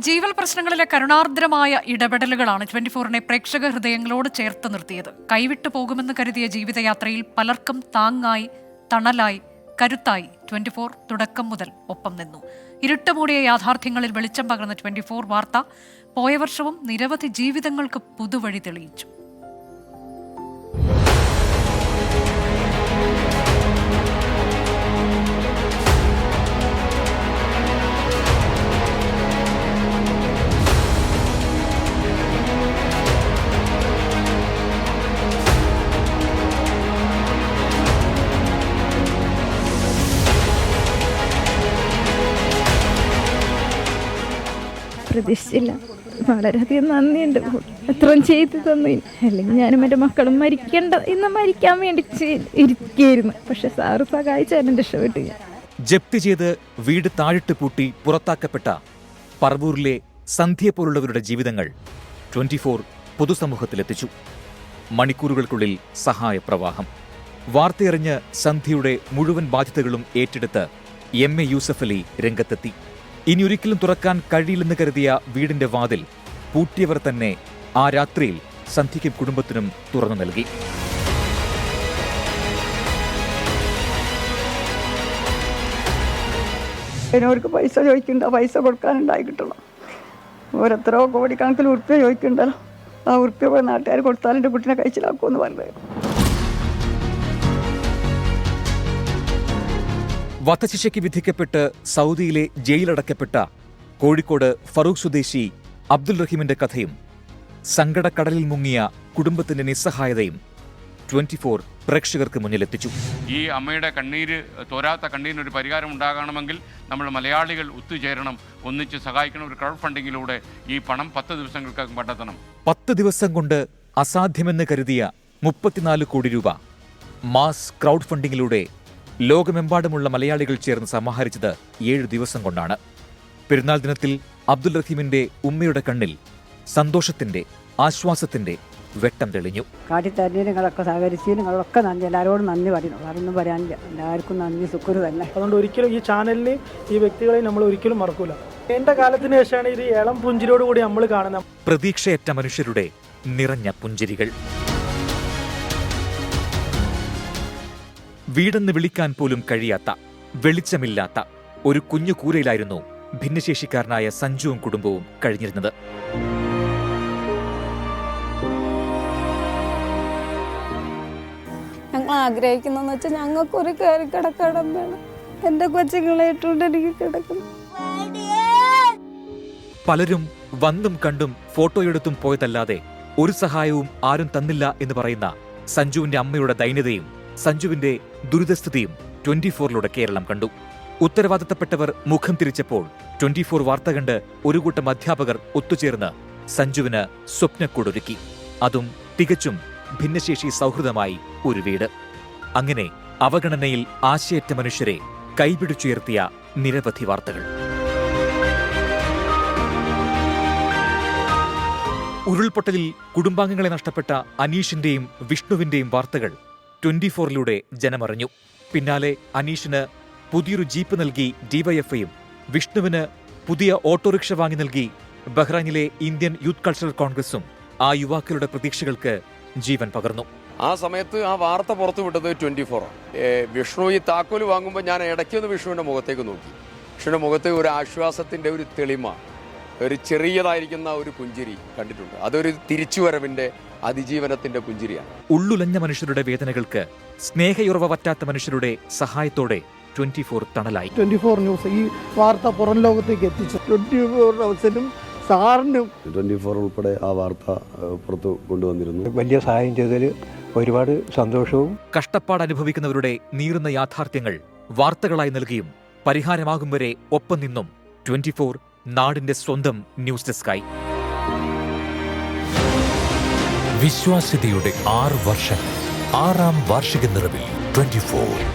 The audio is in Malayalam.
ജീവൽ പ്രശ്നങ്ങളിലെ കരുണാർദ്രമായ ഇടപെടലുകളാണ് 24-നെ പ്രേക്ഷക ഹൃദയങ്ങളോട് ചേർത്ത് നിർത്തിയത്. കൈവിട്ടു പോകുമെന്ന് കരുതിയ ജീവിതയാത്രയിൽ പലർക്കും താങ്ങായി, തണലായി, കരുത്തായി 24 തുടക്കം മുതൽ ഒപ്പം നിന്നു. ഇരുട്ടുമൂടിയ യാഥാർത്ഥ്യങ്ങളിൽ വെളിച്ചം പകർന്ന 24 വാർത്ത പോയ വർഷവും നിരവധി ജീവിതങ്ങൾക്ക് പുതുവഴി തെളിയിച്ചു. പ്രതീക്ഷിച്ചില്ല. വളരെയധികം നന്ദിയുണ്ട്. എത്രയും ചെയ്തു തന്നു. അല്ലെങ്കിൽ ഞാനും എൻ്റെ മക്കളും മരിക്കാൻ വേണ്ടി ഇരിക്കുകയായിരുന്നു. പക്ഷെ സാറ് സഹായിച്ചാലും രക്ഷപ്പെട്ടു. ജപ്തി ചെയ്ത് വീട് താഴിട്ട് പൂട്ടി പുറത്താക്കപ്പെട്ട പറവൂരിലെ സന്ധ്യ പോലുള്ളവരുടെ ജീവിതങ്ങൾ 24 പൊതുസമൂഹത്തിലെത്തിച്ചു. മണിക്കൂറുകൾക്കുള്ളിൽ സഹായപ്രവാഹം. വാർത്തയറിഞ്ഞ് സന്ധ്യയുടെ മുഴുവൻ ബാധ്യതകളും ഏറ്റെടുത്ത് MA യൂസഫലി രംഗത്തെത്തി. ഇനിയൊരിക്കലും തുറക്കാൻ കഴിയില്ലെന്ന് കരുതിയ വീടിന്റെ വാതിൽ പൂട്ടിയവർ തന്നെ ആ രാത്രിയിൽ സന്ധ്യയ്ക്കും കുടുംബത്തിനും തുറന്നു നൽകി. അവർക്ക് പൈസ ചോദിക്കണ്ട, പൈസ കൊടുക്കാനുണ്ടായി കിട്ടണം. ഓരോരുത്തരോ കോടിക്കണക്കിൽ ഉറുപ്പ്യ ചോദിക്കണ്ടല്ലോ. ആ ഉറുപ്പ്യ നാട്ടുകാർ കൊടുത്താൽ എൻ്റെ കുട്ടീനെ കഴിച്ചിലാക്കുമെന്ന് പറഞ്ഞത്. വധശിക്ഷയ്ക്ക് വിധിക്കപ്പെട്ട് സൗദിയിലെ ജയിലടക്കപ്പെട്ട കോഴിക്കോട് ഫറൂഖ് സ്വദേശി അബ്ദുൽ റഹീമിന്റെ കഥയും സങ്കടക്കടലിൽ മുങ്ങിയ കുടുംബത്തിന്റെ നിസ്സഹായതയും 24 പ്രേക്ഷകർക്ക് മുന്നിലെത്തിച്ചു. ഈ അമ്മയുടെ തോരാത്ത കണ്ണീരിനൊരു പരിഹാരം ഉണ്ടാകണമെങ്കിൽ നമ്മൾ മലയാളികൾ ഒത്തുചേരണം, ഒന്നിച്ച് സഹായിക്കണം. ഒരു ക്രൗഡ് ഫണ്ടിങ്ങിലൂടെ ഈ പണം 10 ദിവസങ്ങൾക്കകം കണ്ടെത്തണം. 10 ദിവസം കൊണ്ട് അസാധ്യമെന്ന് കരുതിയ 34 കോടി രൂപ മാസ് ക്രൗഡ് ഫണ്ടിങ്ങിലൂടെ ലോകമെമ്പാടുമുള്ള മലയാളികൾ ചേർന്ന് സമാഹരിച്ചത് 7 ദിവസം കൊണ്ടാണ്. പെരുന്നാൾ ദിനത്തിൽ അബ്ദുൽ റഹീമിന്റെ ഉമ്മയുടെ കണ്ണിൽ സന്തോഷത്തിന്റെ, ആശ്വാസത്തിന്റെ വെട്ടം തെളിഞ്ഞു. കാട്ടിത്തന്നെ നിങ്ങളൊക്കെ സഹകരിച്ച് നിങ്ങളൊക്കെ നന്ദി, എല്ലാവരോടും നന്ദി പറയുന്നു. വേറൊന്നും പറയാനില്ല. എല്ലാവർക്കും നന്ദി, ശുക്ർ തന്നെ. അതുകൊണ്ട് ഒരിക്കലും ഈ ചാനലിൽ ഈ വ്യക്തികളെ നമ്മൾ ഒരിക്കലും മറക്കൂല. എന്റെ കാലത്തിന് ശേഷമാണ് ഇത് ഇളം പുഞ്ചിരിയോടുകൂടി നമ്മൾ കാണുന്നത്. പ്രതീക്ഷയറ്റ മനുഷ്യരുടെ നിറഞ്ഞ പുഞ്ചിരികൾ. വീടെന്ന് വിളിക്കാൻ പോലും കഴിയാത്ത, വെളിച്ചമില്ലാത്ത ഒരു കുഞ്ഞു കൂരയിലായിരുന്നു ഭിന്നശേഷിക്കാരനായ സഞ്ജുവും കുടുംബവും കഴിഞ്ഞിരുന്നത്. ഞങ്ങൾ ആഗ്രഹിക്കുന്നതെന്ന് വെച്ചാൽ ഞങ്ങൾക്കൊരു കയറി കിടക്കണം വേണം. എൻ്റെ കൊച്ചുങ്ങളായിട്ടുണ്ട് എനിക്ക് കിടക്കണം. പലരും വന്നും കണ്ടും ഫോട്ടോയെടുത്തും പോയതല്ലാതെ ഒരു സഹായവും ആരും തന്നില്ല എന്ന് പറയുന്ന സഞ്ജുവിന്റെ അമ്മയുടെ ദൈന്യതയും സഞ്ജുവിന്റെ ദുരിതസ്ഥിതിയും 24-ലൂടെ കേരളം കണ്ടു. ഉത്തരവാദിത്തപ്പെട്ടവർ മുഖം തിരിച്ചപ്പോൾ 24 വാർത്ത കണ്ട് ഒരു കൂട്ടം അധ്യാപകർ ഒത്തുചേർന്ന് സഞ്ജുവിന് സ്വപ്നക്കൂടൊരുക്കി. അതും തികച്ചും ഭിന്നശേഷി സൗഹൃദമായി ഒരു വീട്. അങ്ങനെ അവഗണനയിൽ ആശയറ്റ മനുഷ്യരെ കൈപിടിച്ചുയർത്തിയ നിരവധി വാർത്തകൾ. ഉരുൾപൊട്ടലിൽ കുടുംബാംഗങ്ങളെ നഷ്ടപ്പെട്ട അനീഷിന്റെയും വിഷ്ണുവിന്റെയും വാർത്തകൾ 24-ലൂടെ ജനമറിഞ്ഞു. പിന്നാലെ അനീഷിന് പുതിയൊരു ജീപ്പ് നൽകി ഡിവൈഎഫ്ഐയും വിഷ്ണുവിന് പുതിയ ഓട്ടോറിക്ഷ വാങ്ങി നൽകി ബഹ്റൈനിലെ ഇന്ത്യൻ യൂത്ത് കൾച്ചറൽ കോൺഗ്രസും ആ യുവാക്കളുടെ പ്രതീക്ഷകൾക്ക് ജീവൻ പകർന്നു. ആ സമയത്ത് ആ വാർത്ത പുറത്തുവിട്ടത് 24. വിഷ്ണു ഈ താക്കോല് വാങ്ങുമ്പോൾ ഞാൻ ഇടയ്ക്കൊന്ന് വിഷ്ണുവിൻ്റെ മുഖത്തേക്ക് നോക്കി. വിഷ്ണുവിൻ്റെ മുഖത്ത് ഒരു ആശ്വാസത്തിൻ്റെ ഒരു തെളിമ, ഒരു ചെറിയതായിരിക്കുന്ന ഒരു പുഞ്ചിരി കണ്ടിട്ടുണ്ട്. അതൊരു തിരിച്ചുവരവിൻ്റെ, അതിജീവനത്തിന്റെ പുഞ്ചിരിയാണ്. ഉള്ളുലഞ്ഞ മനുഷ്യരുടെ വേദനകൾക്ക് സ്നേഹയുറവ പറ്റാത്ത മനുഷ്യരുടെ സഹായത്തോടെ 24 തണലായി. 24 ന്യൂസ് ഈ വാർത്ത പുറം ലോകത്തേക്ക് എത്തിച്ചു. 24 അവസരം സാറിനും 24 ഉൾപ്പെടെ ആ വാർത്ത പുറത്തു കൊണ്ടുവന്നിരുന്നു. വലിയ സഹായം ചെയ്തതിൽ ഒരുപാട് സന്തോഷവും. കഷ്ടപ്പാട് അനുഭവിക്കുന്നവരുടെ നീറുന്ന യാഥാർത്ഥ്യങ്ങൾ വാർത്തകളായി നൽകിയും പരിഹാരമാകും വരെ ഒപ്പം നിന്നും 24 നാടിന്റെ സ്വന്തം ന്യൂസ് ഡെസ്കായി. വിശ്വാസ്യതയുടെ 6 വർഷങ്ങൾ, 6ാം വാർഷിക നിറവിൽ 24.